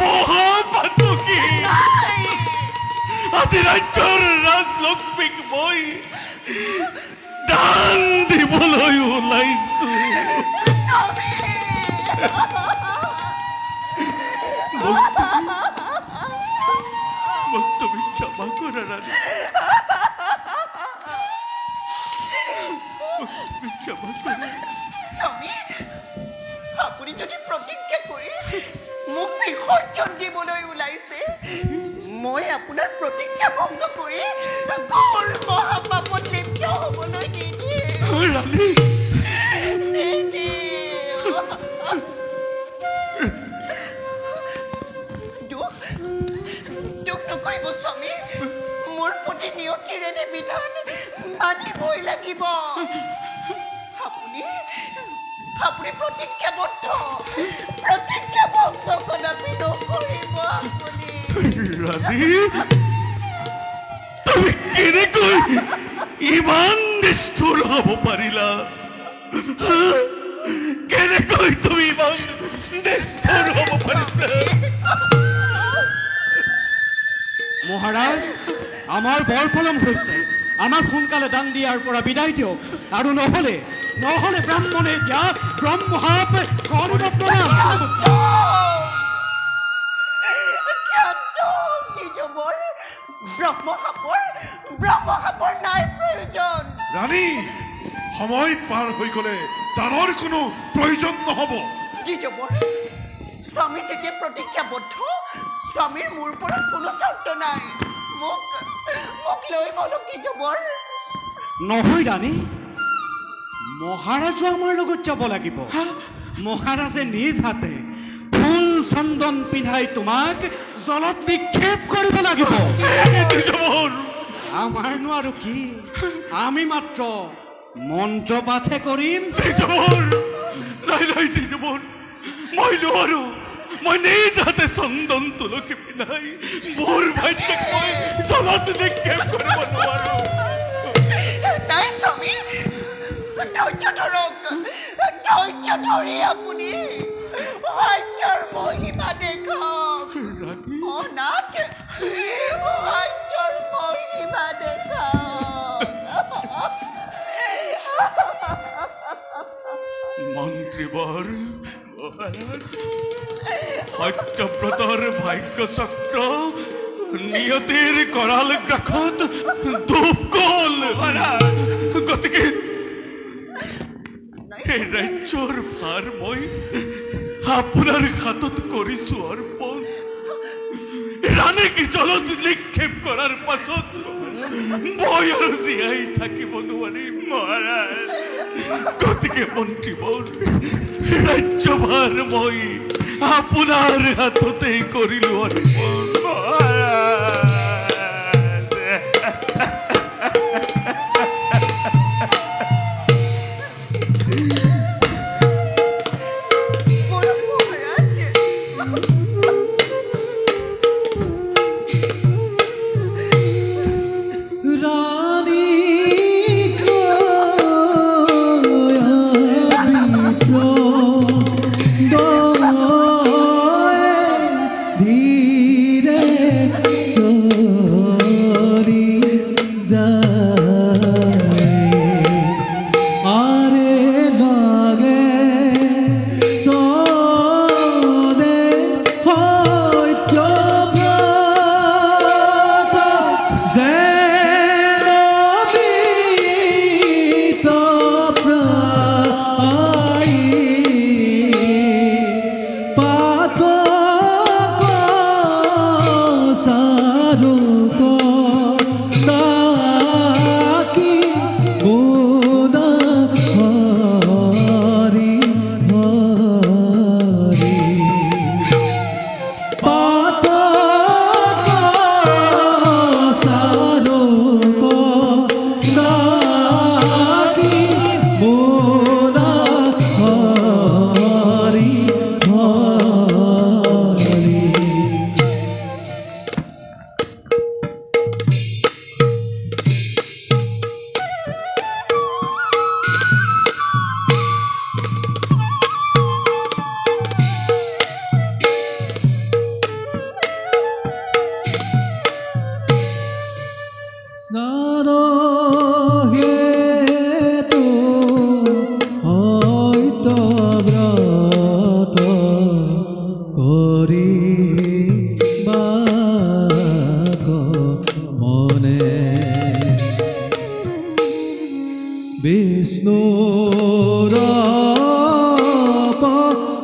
মহাপাতকী আজি ৰাজ্যৰ ৰাজলক্ষ্মীক মই দান দিবলৈ ওলাইছো মোক তুমি ক্ষমা কৰা ৰাণী ক্ষমা কৰা স্বামী আপুনি যদি প্ৰতিজ্ঞা কৰি মোক বিসৰ্জন দিবলৈ ওলাইছে মই আপোনাৰ প্ৰতিজ্ঞা ভংগ কৰি ঘৰ মহাপাপত লিপ্ত হ'বলৈ দুখ নকৰিব স্বামী মোৰ প্ৰতি নিয়তিৰে বিধান মানিবই লাগিব আপুনি প্ৰতিজ্ঞাবদ্ধ প্ৰতিজ্ঞা ভংগ কদাপি নকৰিব আপুনি ৰাণী তুমি কেনেকৈ ইমান নিষ্ঠুৰ হ'ব পাৰিলা কেনেকৈ তুমি ইমান নিষ্ঠুৰ হ'ব পাৰিছা মহাৰাজ আমাৰ বৰফলম হৈছে আমাক সোনকালে দান দিয়াৰ পৰা বিদায় দিয়ক আৰু নহ'লে ব্ৰাহ্মণে এতিয়া ব্ৰহ্মহাপ কৰিব প্ৰণাম ব্ৰহ্মহাপৰ নাই প্ৰয়োজন ৰাণী সময় পাৰ হৈ গ'লে দানৰ কোনো প্ৰয়োজন নহ'ব স্বামী যেতিয়া প্ৰতিজ্ঞাবদ্ধ স্বামীৰ মোৰ পৰা কোনো চৰ্ত নাই মোক লৈ বলক দ্বিজবৰ নহয় ৰাণী মহাৰাজো আমাৰ লগত যাব লাগিব মহাৰাজে নিজ হাতে ফুল চন্দন পিন্ধাই তোমাক জলত নিক্ষেপ কৰিব লাগিব আমাৰনো আৰু কি আমি মাত্ৰ মন্ত্ৰ পাঠে কৰিম মই নোৱাৰো মই নিজ হাতে চন্দন তুলসী পিন্ধাই মোৰ ভাইটিক মই জলত নিক্ষেপ কৰিব নোৱাৰো নাই স্বামী ধৈৰ্য ধৰি আপুনি সত্যৰ মহিমা দেখক অনাথ সত্যৰ মহিমা দেখক মন্ত্ৰীবৰ মহাৰাজ সত্যব্ৰতৰ ভাগ্য চক্ৰ নিয়তিৰ কৰাল গ্ৰাসত ডুব গ'ল গতিকে এই ৰাজ্যৰ ভাৰ মই আপোনাৰ হাতত কৰিছো অৰ্পণ ৰাণীক জলত নিক্ষেপ কৰাৰ পাছত মই আৰু জীয়াই থাকিব নোৱাৰিম মহাৰাজ গতিকে মন্ত্ৰীবৰ ৰাজ্যভাৰ মই আপোনাৰ হাততে কৰিলো অৰ্পণ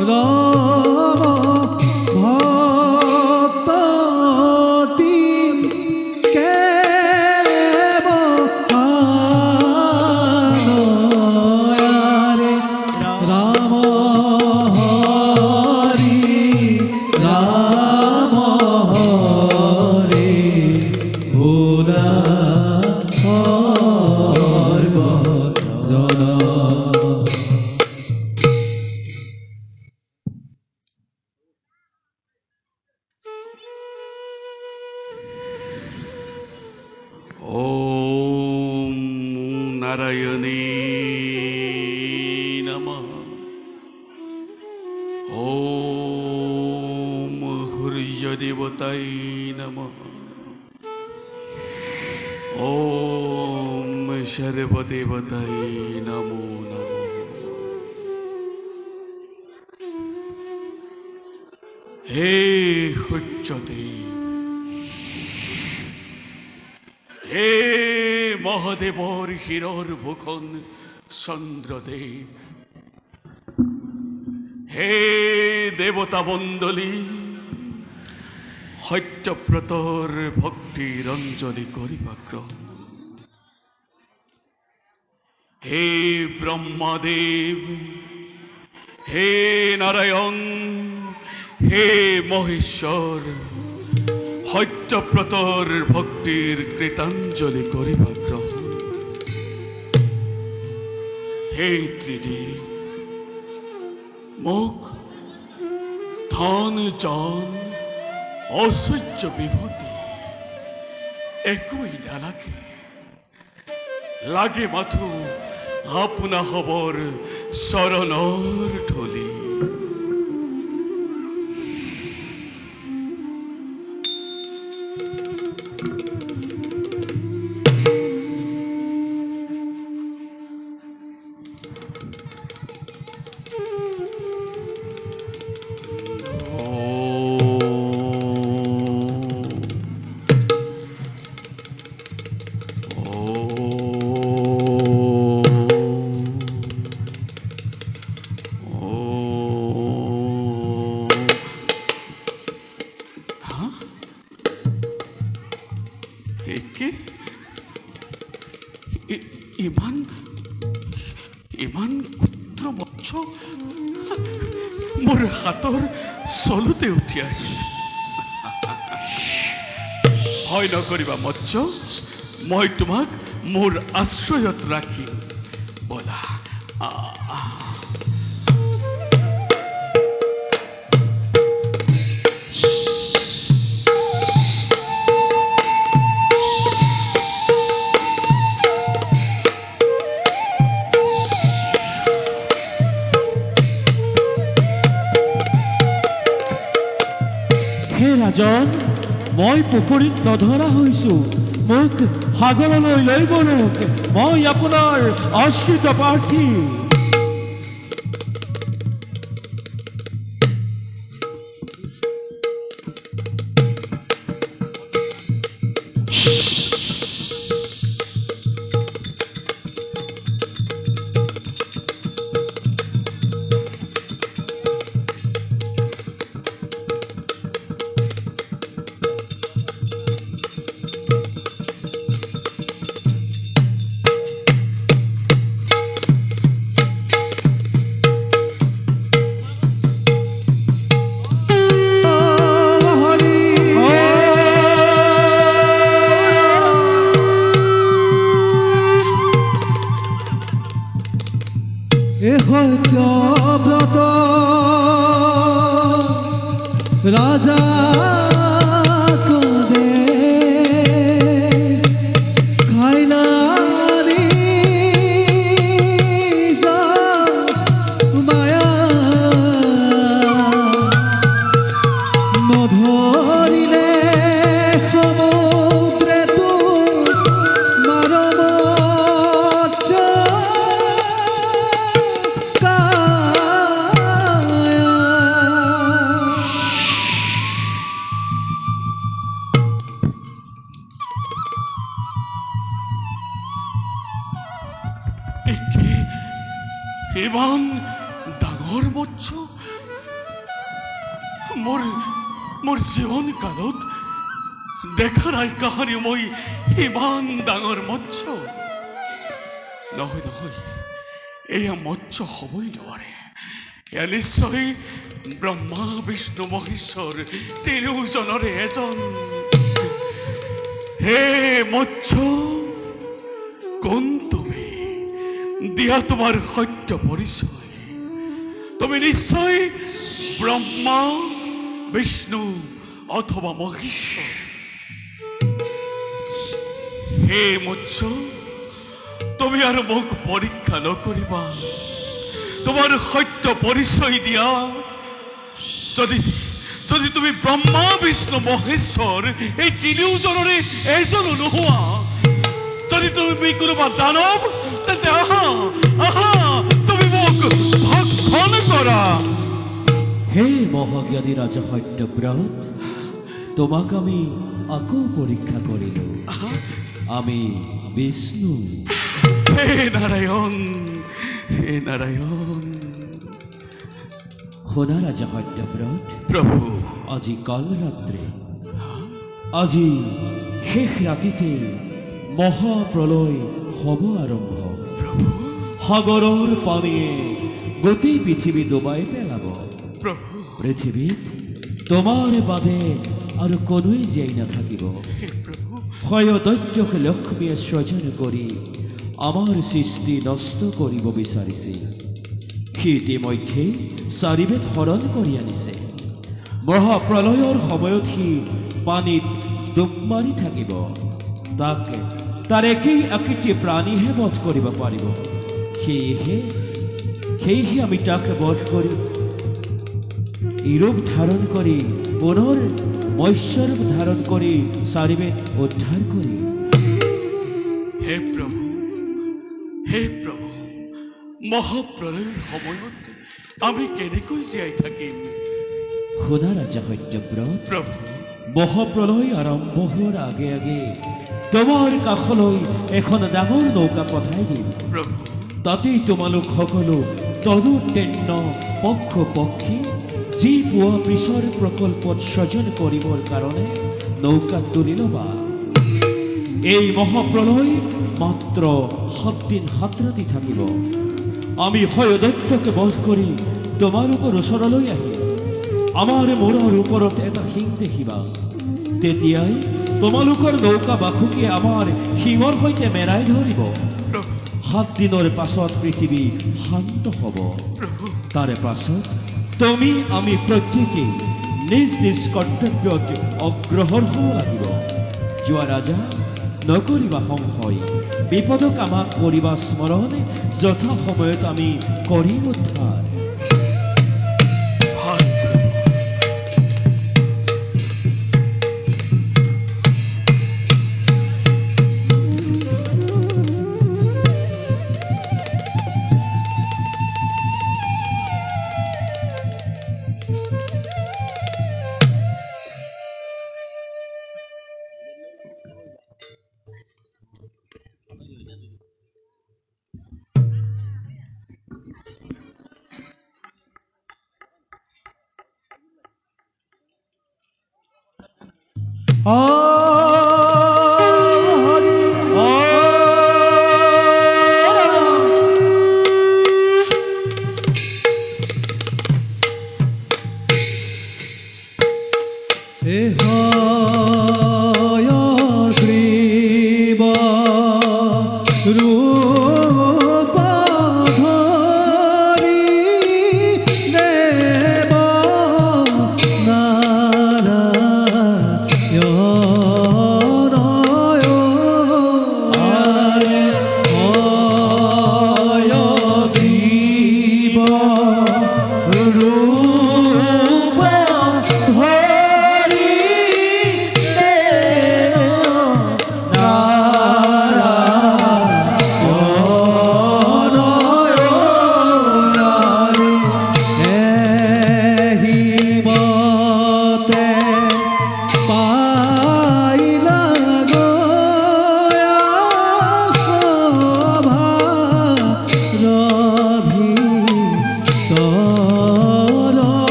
রাম ভক্ত দিন কেব আনয়ারে রাম হরি রাম হরি ভোলা সর্বজন ওম নারায়ণী নমঃ ওম হরিদেবতায় নমঃ ওম সর্বদেবতায় নমো নমঃ হে সূৰ্যদেৱ হে মহাদেৱৰ শিৰৰ ভূষণ চন্দ্ৰদেৱ হে দেৱতা মণ্ডলী সত্যব্ৰতৰ ভক্তিৰ অঞ্জলি কৰিবা গ্ৰহণ হে ব্ৰহ্মাদেৱ হে নাৰায়ণ হে মহেশ্বৰ সত্যব্ৰতৰ ভক্তিৰ কৃতাঞ্জলি কৰিবা গ্ৰহণ হে ত্ৰিদেৱ মোক ধন জন ঐশ্বৰ্য বিভূতি একোৱেই নালাগে লাগে মাথো আপোনা হবৰ চৰণৰ ধূলি ইমান ক্ষুদ্ৰ মৎস্য মোৰ হাতৰ চলুতে উঠি আহিল ভয় নকৰিবা মৎস্য মই তোমাক মোৰ আশ্ৰয়ত ৰাখিম বলা ৰাজন মই পুখুৰীত নধৰা হৈছো মোক সাগৰলৈ লৈ গ'লক মই আপোনাৰ আশ্ৰিত প্ৰাৰ্থী সত্যব্ৰত ৰাজা মোৰ জীৱন কালত দেখা নাই কাহানি মই ইমান ডাঙৰ মৎস্য নহয় এয়া মৎস্য হ'বই নোৱাৰে এয়া নিশ্চয় ব্ৰহ্মা বিষ্ণু মহেশ্বৰ তিনিওজনৰে এজন হে মৎস্য কোন তুমি দিয়া তোমাৰ সত্য পৰিচয় তুমি নিশ্চয় ব্ৰহ্মা বিষ্ণু অথবা মহেশ্বৰ হে মৎস্য তুমি আৰু মোক পৰীক্ষা নকৰিবা তোমাৰ সত্য পৰিচয় দিয়া যদি তুমি ব্ৰহ্মা বিষ্ণু মহেশ্বৰ এই তিনিওজনৰে এজনো নোহোৱা যদি তুমি কোনোবা দানৱ তেন্তে আহা তুমি মোক ভক্ষণ কৰা হে মহাজ্ঞানী ৰাজা সত্যব্ৰত তোমাক আমি আকৌ পৰীক্ষা কৰিলো আমি বিষ্ণু হে নাৰায়ণ শুনা ৰাজা সত্যব্ৰত প্ৰভু আজি কাল ৰাত্ৰে আজি শেষ ৰাতিতে মহাপ্ৰলয় হ'ব আৰম্ভ প্ৰভু সাগৰৰ পানীয়ে গোটেই পৃথিৱী ডুবাই পেলাব প্ৰভু পৃথিৱীত তোমাৰ বাদে আৰু কোনোৱে জীয়াই নাথাকিব হে প্ৰভু হয় দৈত্যক লক্ষ্মীয়ে সৃজন কৰি আমাৰ সৃষ্টি নষ্ট কৰিব বিচাৰিছিল সি ইতিমধ্যে চাৰিবেদ হৰণ কৰি আনিছে মহাপ্ৰলয়ৰ সময়ত সি পানীত ডুব মাৰি থাকিব তাৰ একেই আকৃতি প্ৰাণীহে বধ কৰিব পাৰিব সেয়েহে আমি তাক বধ কৰি ৰূপ ধাৰণ কৰি পুনৰ মৎস্য ৰূপ ধাৰণ কৰি চাৰিবেদ উদ্ধাৰ কৰি হে প্ৰভু মহাপ্ৰলয়ৰ সময়ত আমি কেনেকৈ জীয়াই থাকিম শুনা ৰাজা সত্যব্ৰত প্ৰভু মহাপ্ৰলয় আৰম্ভ হোৱাৰ আগে আগে তোমাৰ কাষলৈ এখন ডাঙৰ নৌকা পঠাই দিম প্ৰভু তাতেই তোমালোক সকলো তদুত্তীৰ্ণ পক্ষ পক্ষী যি পোৱা পিছৰ প্ৰকল্পত সৃজন কৰিবৰ কাৰণে নৌকাত তুলি ল'বা এই মহাপ্ৰলয় মাত্ৰ 7 দিন 7 ৰাতি থাকিব আমি হয়দৈত্যকে বধ কৰি তোমালোকৰ ওচৰলৈ আহিম আমাৰ মূৰৰ ওপৰত এটা শিং দেখিবা তেতিয়াই তোমালোকৰ নৌকা বাসুকিয়ে আমাৰ শিঙৰ সৈতে মেৰাই ধৰিব 7 দিনৰ পাছত পৃথিৱী শান্ত হ'ব তাৰে পাছত তুমি আমি প্ৰত্যেকেই নিজ নিজ কৰ্তব্যত অগ্ৰসৰ হ'ব লাগিব যোৱা ৰাজা নকৰিবা সংশয় বিপদক আমাক কৰিবা স্মৰণ যথা সময়ত আমি কৰিম উদ্ধাৰ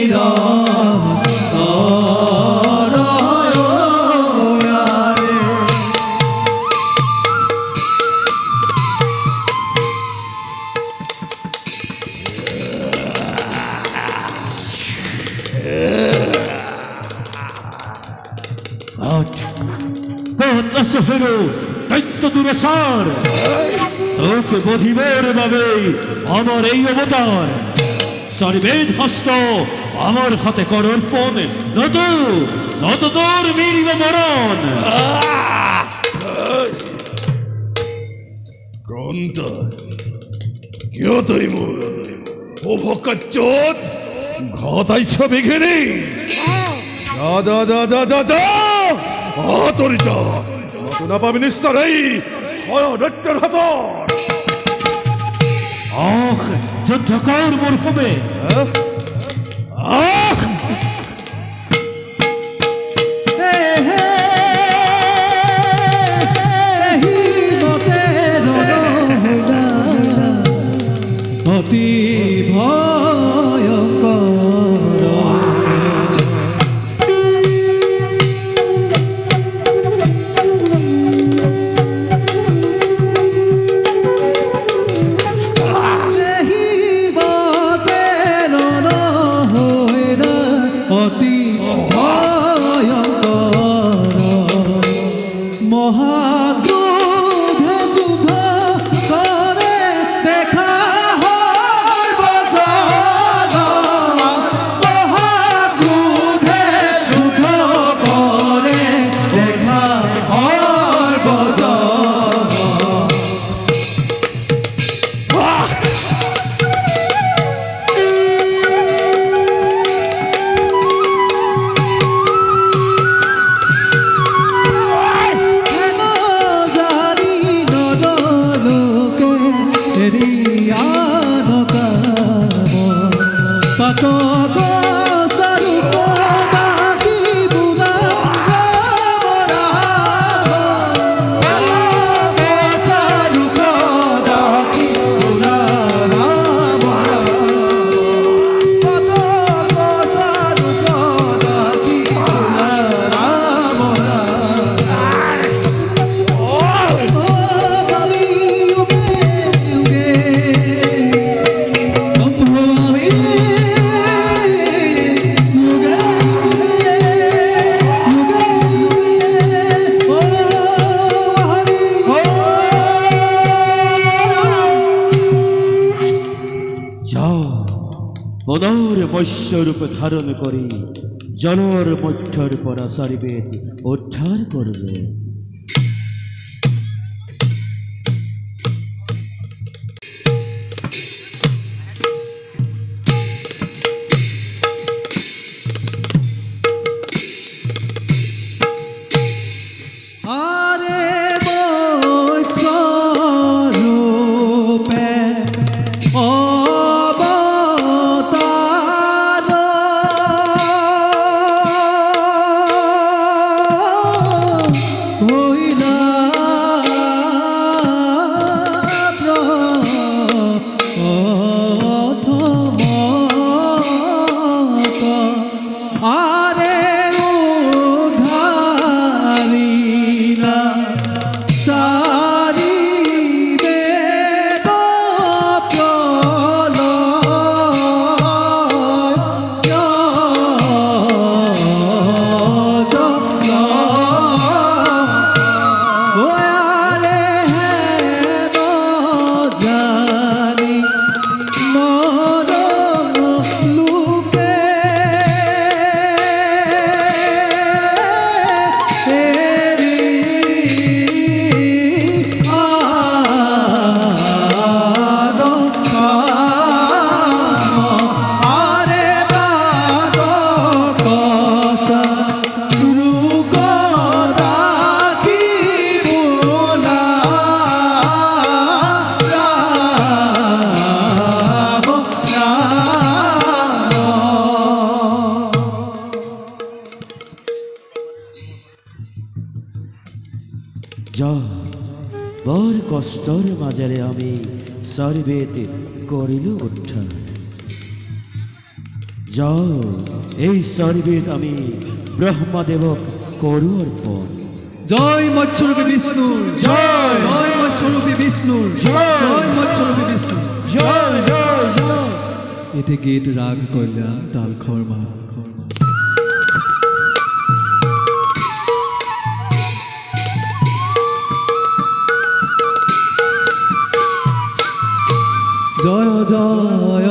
ৰাম কত আছে হেরো দৈত্য দুরসার তোকে বধিবের ভাবে আমার এই অবতার সর্বেদ হস্ত আমার হাতে করর্পণ নত তোর মিলিব মরণ গ্রন্থ কিয় তই মোৰ অভকাচ্যত ঘটাইছ বিঘিনি আতৰিত নাপাবি নিষ্ঠাৰ এই দৈত্যৰ হাতত আহ যুদ্ধকৰ মোৰ হবে আহ অতি ভয়ঙ্কৰ অতি ভয়ঙ্কৰ মহাক্ৰোধে যুদ্ধ কৰে দেখা মহাক্ৰোধে যুদ্ধ কৰে দেখা পুনৰ মৎস্য ৰূপ ধাৰণ কৰি জলৰ মধ্যৰ পৰা চাৰিবেদ উদ্ধাৰ কৰিলে বৰ কষ্টৰ মাজেৰে আমি চাৰিবেদ কৰিলো উদ্ধাৰ যাও এই চাৰিবিধ আমি ব্ৰহ্মদেৱক কৰোঁ অৰ্পণ। জয় মৎস্যৰূপী বিষ্ণুৰ জয়। জয় মৎস্যৰূপী বিষ্ণুৰ জয়। জয় মৎস্যৰূপী বিষ্ণুৰ জয় জয় জয়। এটি গীত ৰাগ কল্যাণ তাল খৰ্মা জয় জয়